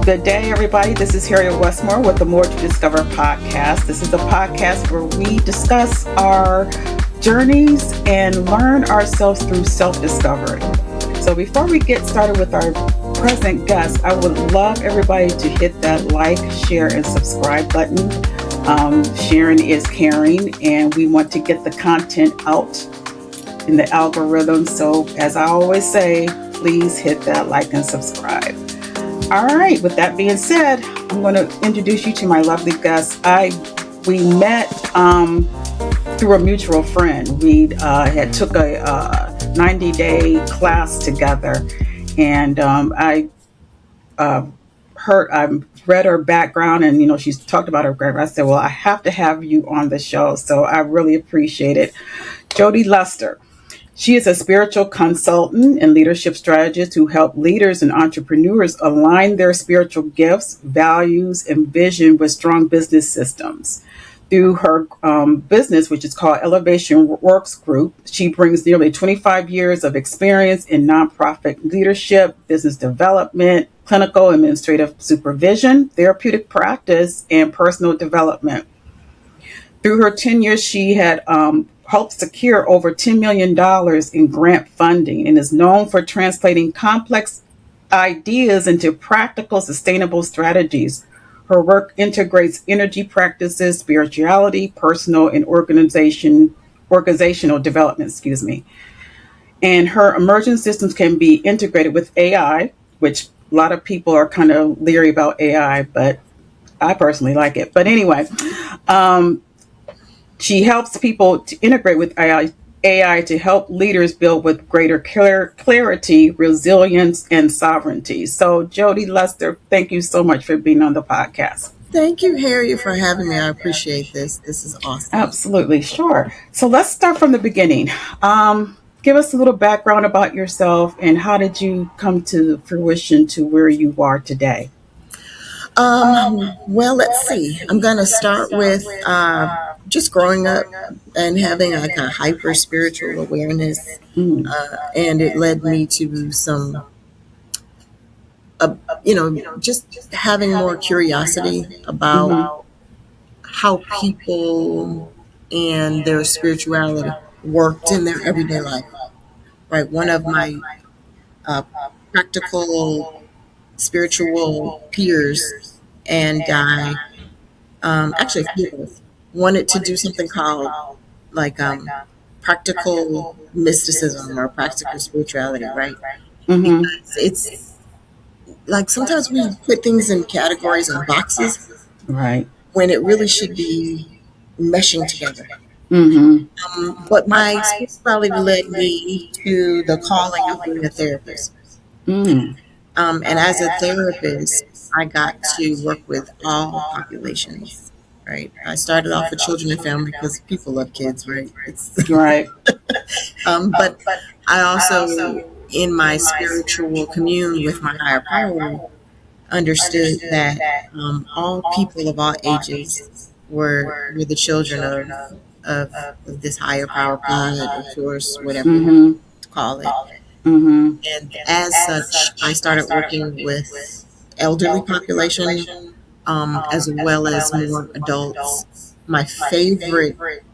Good day, everybody. This is Harriet Westmore with the More to Discover podcast. This is a podcast where we discuss our journeys and learn ourselves through self-discovery. So before we get started with our present guest, I would love everybody to hit that like, share, and subscribe button. Sharing is caring, and we want to get the content out in the algorithm. So as I always say, please hit that like and subscribe. All right, with that being said, I'm going to introduce you to my lovely guest. We met through a mutual friend. We had took a 90-day class together, and I read her background, and she's talked about her background. I said, well, I have to have you on the show, so I really appreciate it. Jodi Luster. She is a spiritual consultant and leadership strategist who help leaders and entrepreneurs align their spiritual gifts, values, and vision with strong business systems. Through her business, which is called Elevation Works Group, she brings nearly 25 years of experience in nonprofit leadership, business development, clinical administrative supervision, therapeutic practice, and personal development. Through her tenure, she had helped secure over $10 million in grant funding and is known for translating complex ideas into practical, sustainable strategies. Her work integrates energy practices, spirituality, personal, and organizational development, And her emerging systems can be integrated with AI, which a lot of people are kind of leery about AI, but I personally like it. But anyway, she helps people to integrate with AI to help leaders build with greater clarity, resilience, and sovereignty. So, Jodi Luster, thank you so much for being on the podcast. Thank you, Harriet, for having me. I appreciate this. This is awesome. Absolutely, sure. So let's start from the beginning. Give us a little background about yourself and how did you come to fruition to where you are today? Well, let's see. I'm going to start with just growing up and having like a hyper spiritual awareness. And it led me to some, just having more curiosity about how people and their spirituality worked in their everyday life. Right. One of my practical spiritual peers and I, actually a few of us, wanted to do something called like practical mysticism or practical spirituality, right? Because it's like sometimes we put things in categories and boxes, right, when it really should be meshing together. But my spirituality led me to the calling of being a therapist. And as a therapist, I got to work with all populations, right? I started off with children and family because people love kids, right? Right. But I also, in my spiritual commune with my higher power, understood that all people of all ages were the children of this higher power, God, or source, whatever you want to call it. And as such, I started working with elderly population, as well as more adults. My favorite,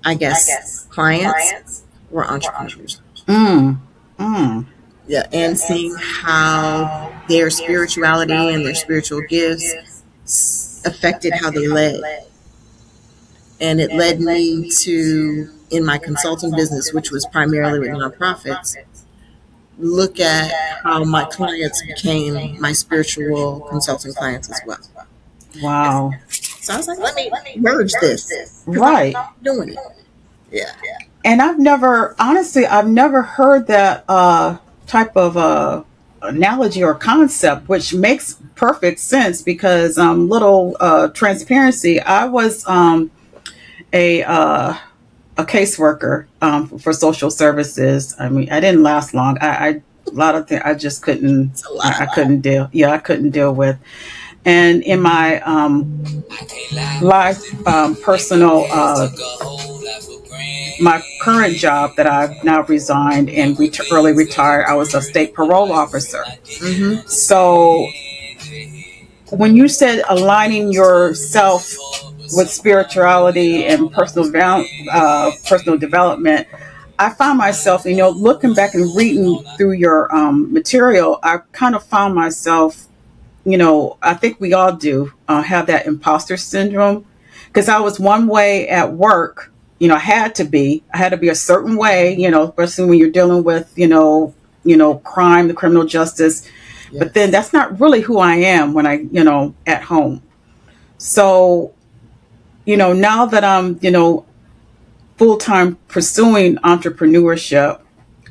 I guess, clients were entrepreneurs. Yeah, and seeing how their spirituality and their spiritual gifts affected how they led. And it led me to, in my consulting business, which was primarily with nonprofits, look at how my clients became my spiritual consulting clients as well. Wow. So I was like, let me merge this. Right. I'm doing it. Yeah. And I've never heard that type of analogy or concept, which makes perfect sense because little transparency. I was a caseworker for social services. I mean, I didn't last long. A lot of things I just couldn't. I couldn't deal. Yeah, I couldn't deal with. And in my life, personal my current job that I've now resigned and early retired, I was a state parole officer. Mm-hmm. So when you said aligning yourself with spirituality and personal development, I found myself, looking back and reading through your material. I kind of found myself, I think we all do have that imposter syndrome, because I was one way at work. I had to be a certain way, especially when you're dealing with, crime, the criminal justice. But then Yes. that's not really who I am when at home. So, now that I'm, full time pursuing entrepreneurship,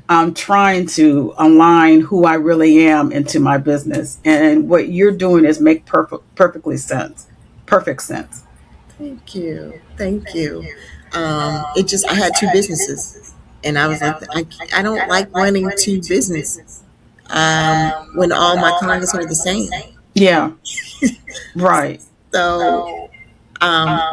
I'm trying to align who I really am into my business. And what you're doing is make perfectly sense. Perfect sense. Thank you. Thank you. It just, I had two businesses, and I was like, I don't like running two business when all my clients are the same. Yeah, right. So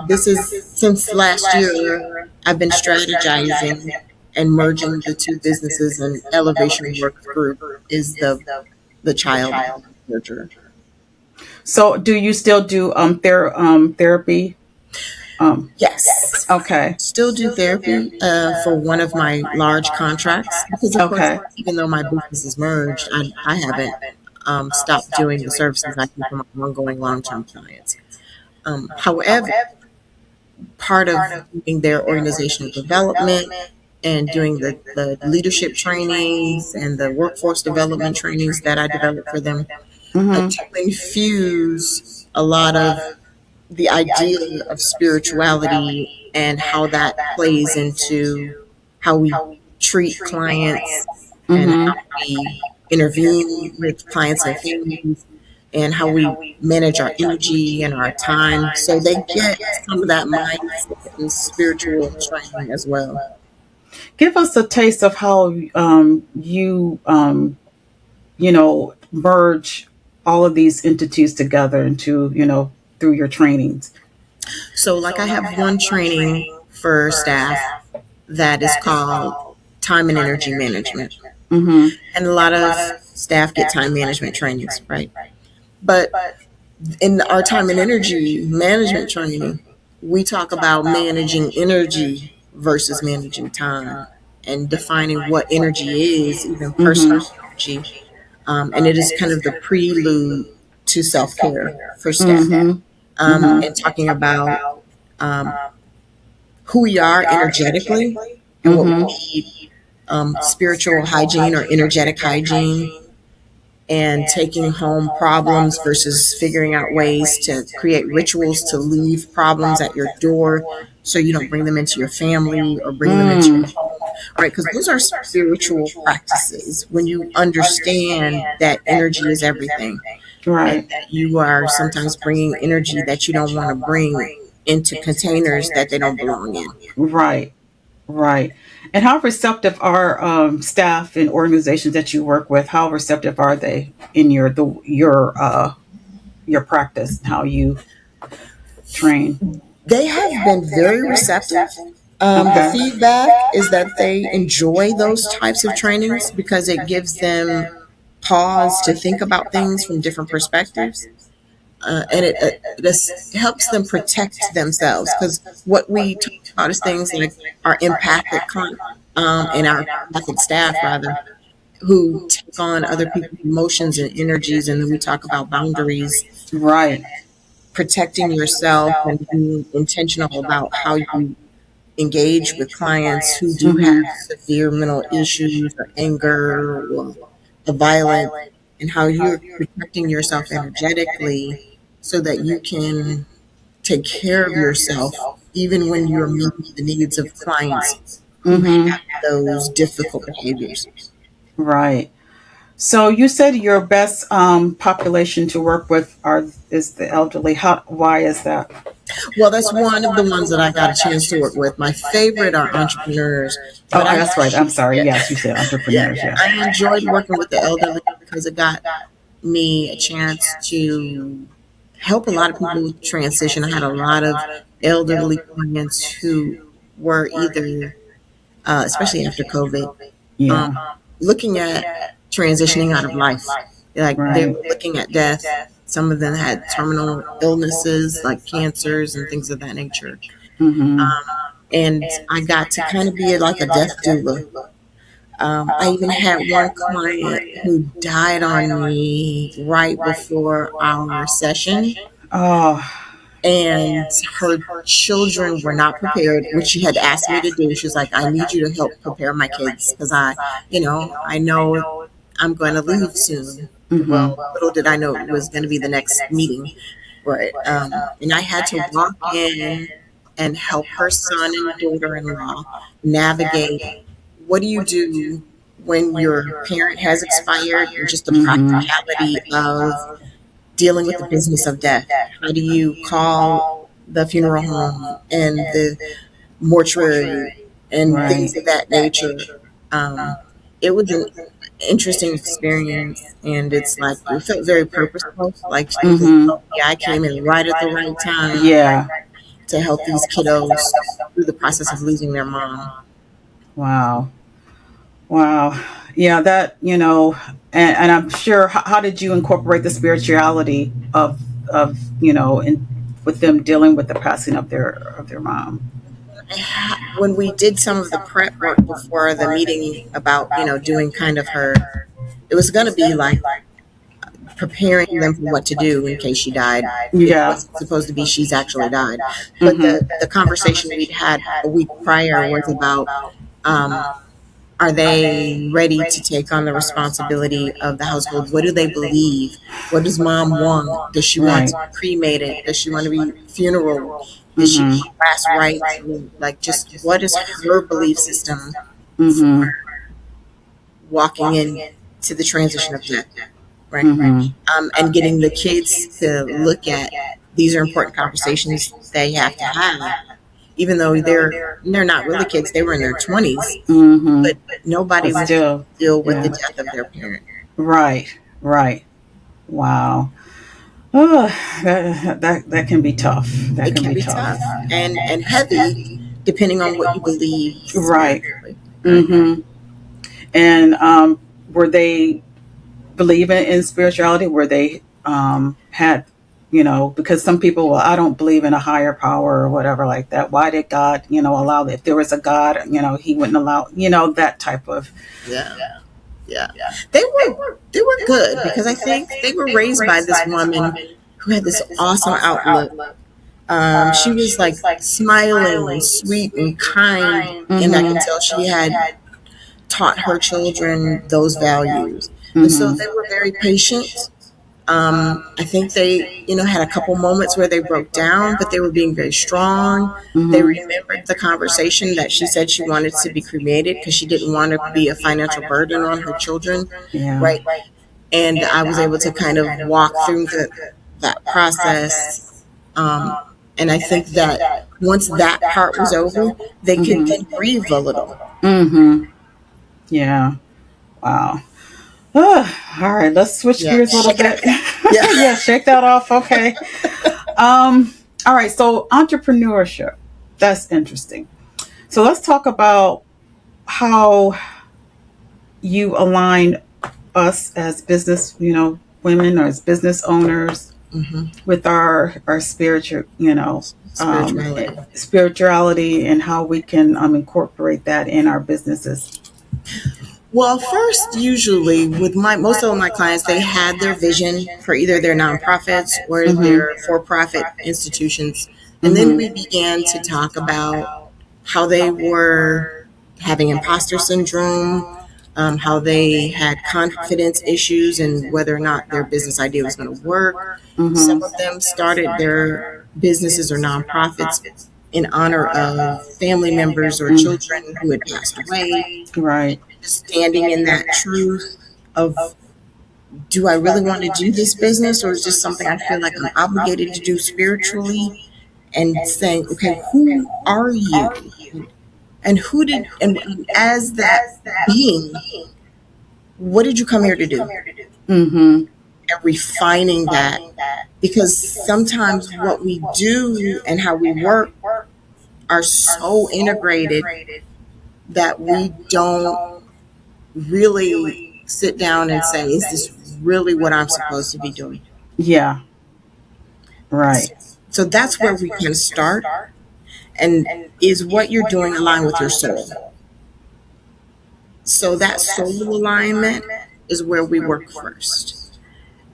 this is, since last year, I've been strategizing and merging the two businesses, and Elevation Works Group is the child merger. So, do you still do therapy? Um, Yes. okay. Still do therapy for one of my large contracts, because of course, Okay. even though my business is merged, I haven't stopped doing the services I do for my ongoing long-term clients. However, part of doing their organizational development and doing the leadership trainings and the workforce development trainings that I develop for them, Mm-hmm. to infuse a lot of the idea of spirituality and how that plays into how we treat clients and how Mm-hmm. we intervene with clients and families, and how we manage our energy and our time, so they get some of that mindset and spiritual training as well. Give us a taste of how you merge all of these entities together into, through your trainings. So, like, I have one training for staff that is called time and energy management. Mm-hmm. And a lot of staff get time management trainings, right? But in our time and energy management training, we talk about managing energy versus managing time, and defining what energy is, even personal Mm-hmm. energy. And it is kind of the prelude to self care for staff, Mm-hmm. Mm-hmm. and talking about um, who we are energetically and what we Mm-hmm. need, spiritual hygiene or energetic hygiene, and taking home problems versus figuring out ways to create rituals to leave problems at your door so you don't bring them into your family or bring them into your Mm. home, right? Because those are spiritual practices when you understand that energy is everything, and Right. that you are sometimes bringing energy that you don't want to bring into containers that they don't belong in. Right. Right. And how receptive are staff and organizations that you work with? How receptive are they in your practice? How you train? They have been very receptive. The Okay. feedback is that they enjoy those types of trainings because it gives them pause to think about things from different perspectives. And it helps them protect themselves, because what we talk about is things like our empathic and our empathic staff, rather, who take on other people's emotions and energies. And then we talk about boundaries, Right. protecting yourself, and being intentional about how you engage with clients who do have Mm-hmm. severe mental issues or anger or a violent, and how you're protecting yourself energetically so that you can take care of yourself even when you're meeting the needs of clients who Mm-hmm. have those difficult behaviors. Right. So you said your best population to work with is the elderly. Why is that? Well, that's one of the ones that I got a chance to work with. My favorite are entrepreneurs, Oh, but I that's right. I'm sorry. yeah, Yes, you said yeah, entrepreneurs. Yes. I enjoyed working with the elderly because it got me a chance to help a lot of people transition. I had a lot of elderly clients who were either especially after COVID, um, Yeah. looking at transitioning out of life. Like they Right. were looking at death. Some of them had terminal illnesses like cancers and things of that nature. Mm-hmm. And I got to kind of be like a death doula. I even had one client who died on me right before our session, Oh. and her children were not prepared, which she had asked me to do. She was like, I need you to help prepare my kids because I know I'm going to leave soon. Mm-hmm. Well, little did I know it was going to be the next meeting. Right. And I had to walk in and help her son and daughter in law navigate what do you do when your parent has expired and just the Mm-hmm. practicality of dealing with the business of death. How do you call the funeral home and the mortuary and Right. things of that nature? Um, it was an interesting experience, and it's like it felt very purposeful. Like it was, Mm-hmm. yeah, I came in right at the right time Yeah. to help these kiddos through the process of losing their mom. Wow. Wow. Yeah, that, and I'm sure, how did you incorporate the spirituality in with them dealing with the passing of their mom? When we did some of the prep work before the meeting about doing kind of her, it was going to be like preparing them for what to do in case she died. It Yeah. wasn't supposed to be she's actually died. But Mm-hmm. the conversation we'd had a week prior was about, um, are they ready to take on the responsibility of the household? What do they believe? What does mom want? Does she want Right. to be cremated? Does she want to be funeral? Does she Mm-hmm. want last rites? Like, just what is her belief system for Mm-hmm. walking in to the transition of death? Right. Mm-hmm. And getting the kids to look at these are important conversations they have to have, even though they're not really kids. They were in their 20s, Mm-hmm. but nobody But wants to still, deal with the yeah. death of their parent. Right. Right. Wow. Oh, that can be tough. That It can can be be tough. tough and heavy, depending on what you believe Right. spiritually. Right. Mm-hmm. And were they believing in spirituality? Were they had because some people, well, I don't believe in a higher power or whatever like that. Why did God allow that? If there was a God, he wouldn't allow that type of. Yeah. Yeah. They were good because I think they were raised by this woman who had this awesome outlook. She was like smiling and sweet and kind, and I Mm-hmm. could tell she had taught her children those values. And so Mm-hmm. they were very patient. I think they, had a couple moments where they broke down, but they were being very strong. They Mm-hmm. remembered the conversation that she said she wanted to be cremated because she didn't want to be a financial burden on her children, Yeah. right? And I was able to kind of walk through that process. Um, and I think that once that part was over, they could Mm-hmm. then breathe a little. Mm-hmm. Yeah. Wow. All right, let's switch Yeah, gears a little shake it bit. up. Yeah. Yeah, shake that off. Okay. All right, so entrepreneurship. That's interesting. So let's talk about how you align us as business, women or as business owners Hmm. with our spiritual, Spirituality. spirituality, and how we can incorporate that in our businesses. Well, first, usually with most of my clients, they had their vision for either their nonprofits or Mm-hmm. their for-profit institutions, and then Mm-hmm. we began to talk about how they were having imposter syndrome, how they had confidence issues, and whether or not their business idea was going to work. Some Mm-hmm. of them started their businesses or nonprofits in honor of family members or Mm. children who had passed away, Right. just standing in that truth of, do I really want to do this business, or is this something I feel like I'm obligated to do spiritually? And saying, okay, who are you? And and as that being, what did you come here to do? Mm-hmm. And refining that, because sometimes what we do and how we work are so integrated that we don't really sit down and say, is this really what I'm supposed to be doing? Yeah. Right. So that's where we can start. And is what you're doing aligned with your soul? So that soul alignment is where we work first.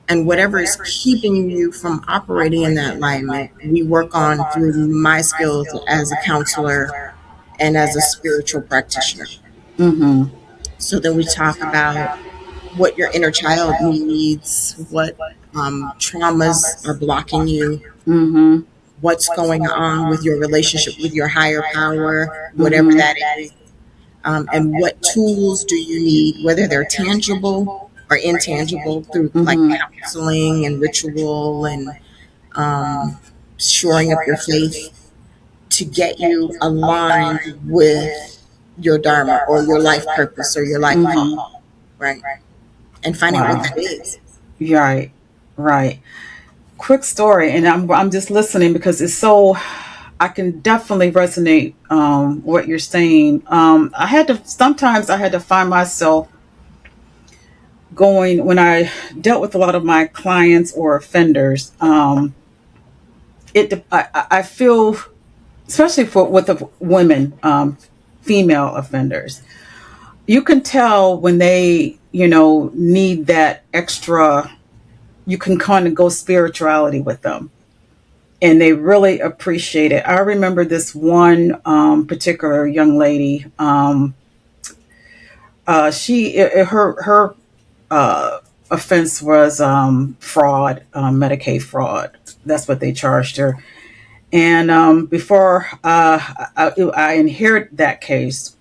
And whatever is keeping you from operating in that alignment, we work on through my skills as a counselor and as a spiritual practitioner. Mm-hmm. So then we talk about what your inner child needs, what traumas are blocking you, Mm-hmm. what's going on with your relationship with your higher power, whatever Mm-hmm. that is, and what tools do you need, whether they're tangible or intangible, through like Mm-hmm. counseling and ritual and um, shoring up your faith to get you aligned with your dharma or your life purpose or your life Mm-hmm. call, right? And find out what Wow. that is. Right. Right. Quick story, and I'm just listening because it's so, I can definitely resonate what you're saying. I had to, sometimes I had to find myself going when I dealt with a lot of my clients or offenders. I feel, especially for with the women, female offenders, you can tell when they, need that extra. You can kind of go spirituality with them, and they really appreciate it. I remember this one particular young lady. Her uh, offense was fraud, Medicaid fraud. That's what they charged her. And before I inherited that case,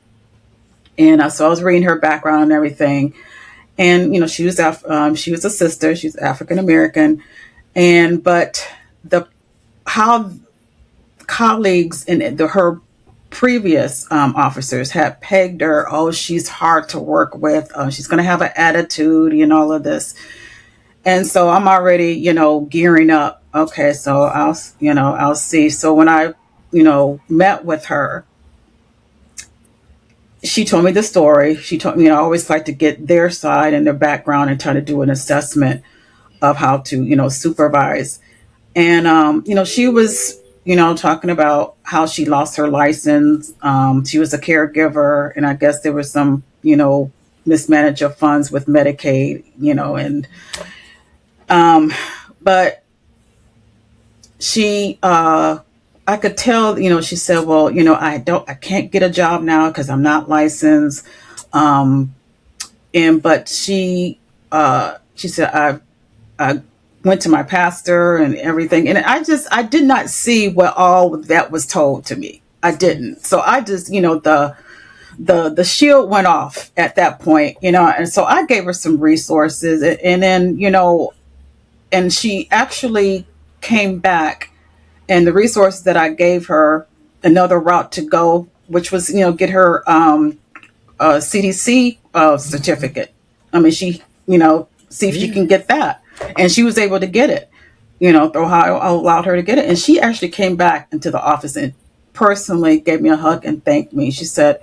and so I was reading her background and everything. And she was a sister. She's African American, and but the how colleagues and her previous officers had pegged her. Oh, she's hard to work with. She's going to have an attitude, all of this. And so I'm already, gearing up. Okay, so I'll see. So when I, met with her, she told me the story. She told me, I always like to get their side and their background and try to do an assessment of how to, supervise. And, she was, talking about how she lost her license. She was a caregiver, and I guess there was some, mismanage of funds with Medicaid, and, but she, I could tell, she said, well, I can't get a job now because I'm not licensed. Um, but she said, I went to my pastor and everything. And I did not see what all that was told to me. I didn't. So I just, the shield went off at that point, and so I gave her some resources, and then, and she actually came back, and the resources that I gave her, another route to go, which was, get her CDC certificate. I mean, she, see if she Yeah. can get that. And she was able to get it, through how I allowed her to get it. And she actually came back into the office and personally gave me a hug and thanked me. She said,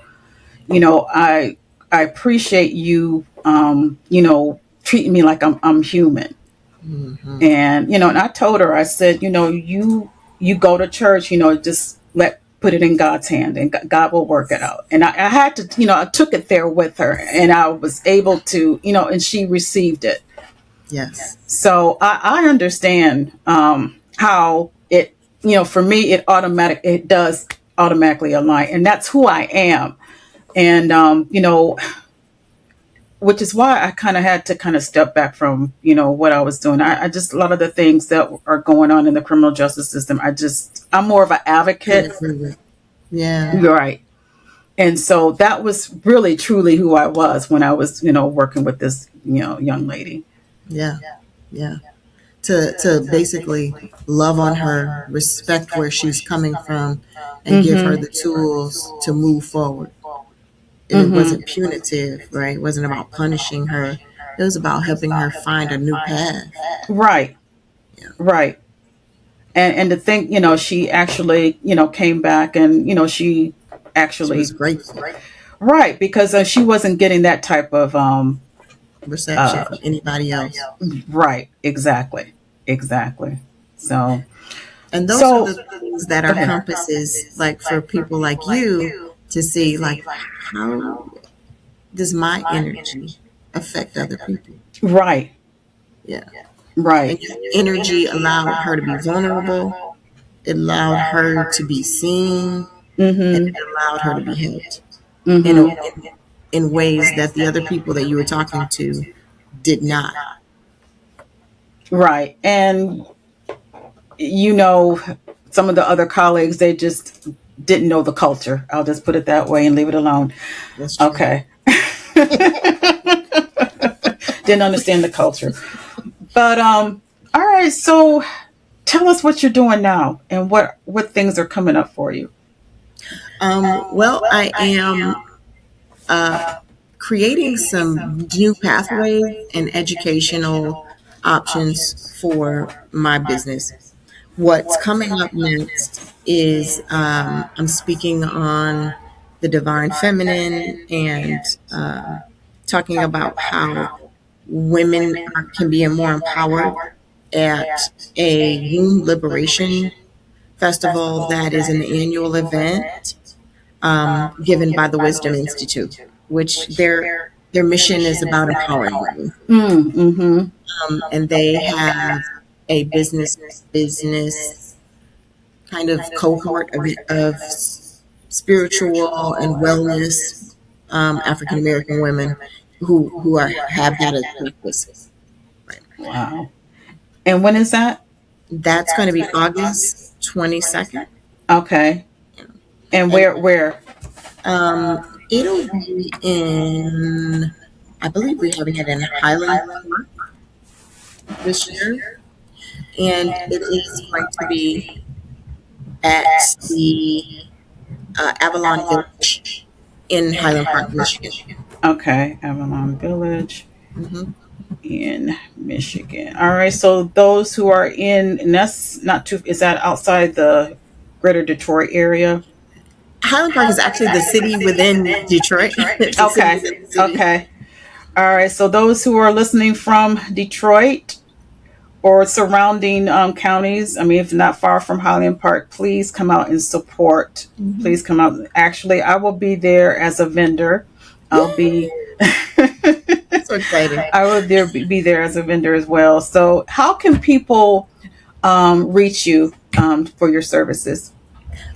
I appreciate you, treating me like I'm human. Mm-hmm. And, and I told her, I said, you go to church, just put it in God's hand, and God will work it out. And I had to, I took it there with her, and I was able to, and she received it. Yes. So I understand how it, for me, it does automatically align, and that's who I am. And, which is why I kind of had to kind of step back from, what I was doing. I just, a lot of the things that are going on in the criminal justice system, I'm more of an Can advocate. approve it. Yeah. You're right. And so that was really truly who I was when I was, working with this, young lady. Yeah. Yeah. To basically love on her, respect where she's coming from, and give her Mm-hmm. the tools to move forward. And it Mm-hmm. wasn't punitive, right? It wasn't about punishing her. It was about helping her find a new path. Right. Yeah. Right. And to think, she actually, came back, and, she She was actually, grateful. Right, because she wasn't getting that type of reception uh, from anybody else. right, exactly, exactly. So, And those are so the things that go are ahead. compasses, like for people like you to see, like, how does my energy affect other people? Right, Yeah. And right. your energy allowed her to be vulnerable. It allowed her to be seen, and Mm-hmm. it allowed her to be helped in Mm-hmm. in ways that the other people that you were talking to did not. Right, and you know, some of the other colleagues, they just didn't know the culture. I'll just put it that way and leave it alone. That's true. Okay. Didn't understand the culture. But all right, so tell us what you're doing now and what things are coming up for you. Well, I am uh, creating some new pathways and educational options for my business. What's coming up next is I'm speaking on the divine feminine and talking about how women can be more empowered at a womb liberation festival that is an annual event given by the Wisdom Institute, which their mission is about empowering women. Mm-hmm. And they have a business kind of cohort of spiritual and wellness African American women who are have that as practice. Right. Wow. And when is that? That's going to be August 22nd, Okay. And and where? it'll be in. I believe we're having it in Highland Park this year, and it is going to be at the Avalon Village in Highland Park, Michigan. Okay, Avalon Village Hmm. in Michigan. All right, so those who are in, and that's not too, is that outside the greater Detroit area? Highland Park is actually the city within Detroit. It's a city Okay, within the city. okay. All right, so those who are listening from Detroit or surrounding counties, I mean, if not far from Highland Park, please come out and support. Hmm. Please come out. Actually, I will be there as a vendor. I'll be. Yay! So exciting. I will be there as a vendor as well. So, how can people reach you for your services?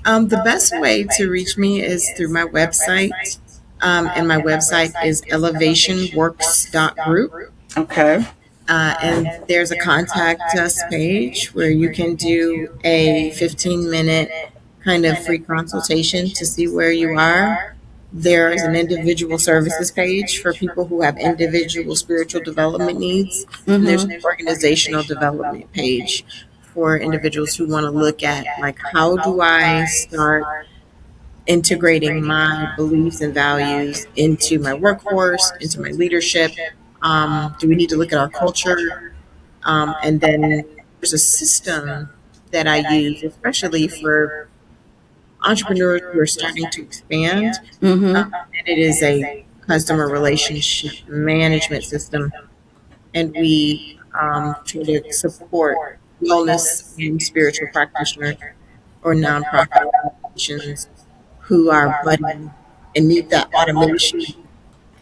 The best way to reach me is through my website. And my website is elevationworks.group. Okay. And there's a contact us page where you can do a 15-minute kind of free consultation to see where you are. There is an individual services page for people who have individual spiritual development needs. And there's an Mm-hmm. organizational development page for individuals who want to look at, like, how do I start integrating my beliefs and values into my workforce, into my leadership? Do we need to look at our culture? And then there's a system that I use, especially for entrepreneurs who are starting to expand. Mm-hmm. And it is a customer relationship management system. And we try to support wellness and spiritual practitioners or nonprofit organizations who are budding and need that automation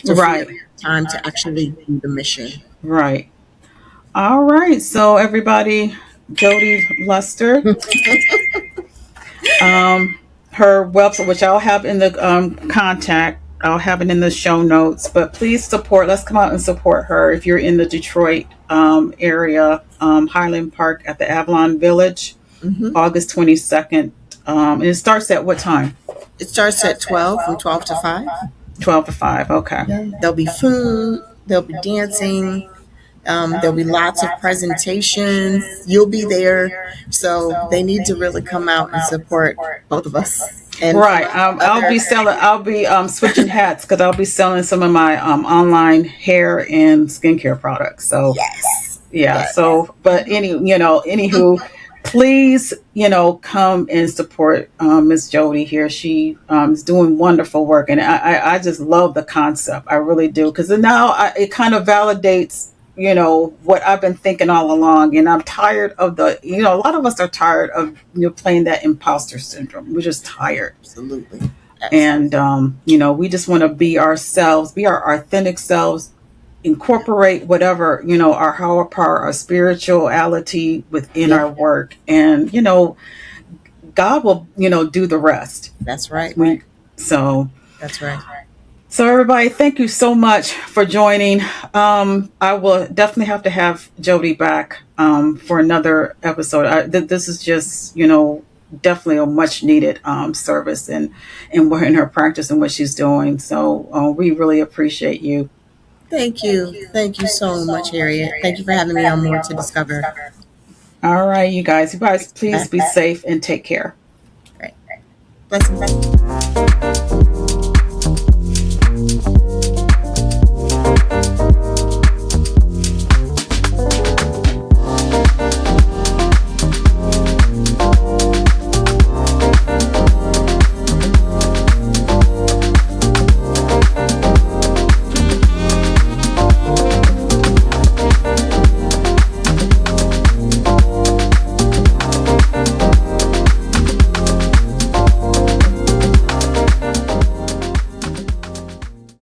to free up Right. time to actually do the mission. Right. All right. So everybody, Jodi Luster, um, her website, which I'll have in the contact, I'll have it in the show notes. But please support. Let's come out and support her if you're in the Detroit area, Highland Park at the Avalon Village, Hmm. August 22nd. And it starts at what time? It starts at 12, from 12 to 5. 12 to 5. Okay. Yeah. There'll be food, there'll be dancing, there'll be lots of presentations. You'll be there. So they need to really come out and support both of us and some Right. of the I'll be other. selling. I'll be switching hats because I'll be selling some of my online hair and skincare products. So Yes. yeah. Yes. So, but anywho, please, come and support Miss Jodi here. She is doing wonderful work, and I just love the concept. I really do, because now it kind of validates, what I've been thinking all along. And I'm tired of a lot of us are tired of playing that imposter syndrome. We're just tired. Absolutely. And we just want to be ourselves, be our authentic selves, incorporate whatever, our higher power, our spirituality within Yeah, our work. And God will, do the rest. that's right. So That's right. everybody, thank you so much for joining. I will definitely have to have Jodi back for another episode. This is just, definitely a much needed service, and we're in her practice and what she's doing. So we really appreciate you. Thank you. Thank you so much, Harriet. Thank you for having me on More to Discover. All right, you guys, Bye. please be safe and take care. Right. Blessings.